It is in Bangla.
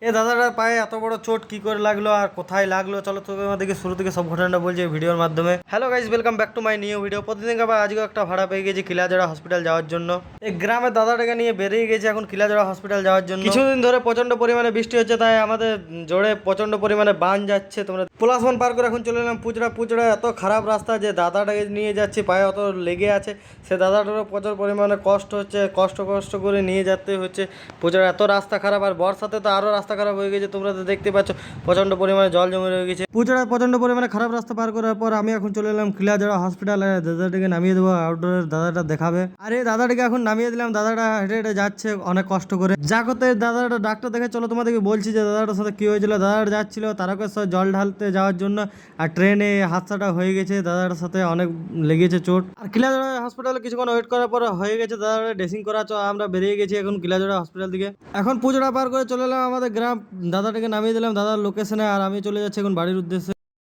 এ দাদাটার পায়ে এত বড় চোট কি করে লাগলো আর কোথায় লাগলো, চলো তোমাদেরকে শুরু থেকে সব ঘটনাটা বলছি ভিডিওর মাধ্যমে। Hello guys, welcome back to my new video. প্রতিদিন আবার আজকে একটা ভাড়া পেয়ে গেছি কিলাজোড়া হসপিটাল যাওয়ার জন্য। এই গ্রামের দাদাটাকে নিয়ে বেরিয়ে গেছি এখন কিলাজোড়া হসপিটাল যাওয়ার জন্য। কিছুদিন ধরে প্রচন্ড পরিমাণে বৃষ্টি হচ্ছে, তাই আমাদের জোরে প্রচন্ড পরিমাণে বান যাচ্ছে। তোমরা পলাশবন পার করে এখন চলে এলাম পুচড়া। এত খারাপ রাস্তা যে দাদাটাকে নিয়ে যাচ্ছি, পায়ে অত লেগে আছে। সে দাদাটারও প্রচুর পরিমাণে কষ্ট হচ্ছে, কষ্ট করে নিয়ে যেতে হচ্ছে পুজোর। এত রাস্তা খারাপ, আর বর্ষাতে তো আরও রাস্তা খারাপ হয়ে গেছে। তোমরা তো দেখতে পাচ্ছ প্রচণ্ড পরিমাণে জল জমে রয়ে গেছে। পুজোর প্রচণ্ড পরিমাণে খারাপ রাস্তা পার করার পর আমি এখন চলে এলাম কিলাজোড়া হসপিটালে। দাদাটাকে নামিয়ে দেবো, আউটডোরের দাদাটা দেখাবে। আর এই দাদাটাকে এখন নামিয়ে দিলাম। দাদাটা হেঁটে হেঁটে যাচ্ছে অনেক কষ্ট করে। যা করতে দাদাটা ডাক্তার দেখে চলো তোমাদেরকে বলছি যে দাদাটার সাথে কী হয়েছিল। দাদাটা যাচ্ছিল তারকেশ্বর জল ঢালতে যাওয়ার জন্য, আর ট্রেনে হাতছাটা হয়ে গেছে। দাদাটার সাথে অনেক লেগেছে চোট। আর কিলাজোড়া হসপিটালে কিছুক্ষণ ওয়েট করার পর হয়ে গেছে দাদাটা ড্রেসিং করা। আমরা বেরিয়ে গেছি এখন কিলাজোড়া হসপিটাল দিকে। এখন পুজোটা পার করে চলে এলাম আমাদের গ্রাম। দাদাটাকে নামিয়ে দিলাম দাদার লোকেশনে, আর আমি চলে যাচ্ছি এখন বাড়ির উদ্দেশ্যে।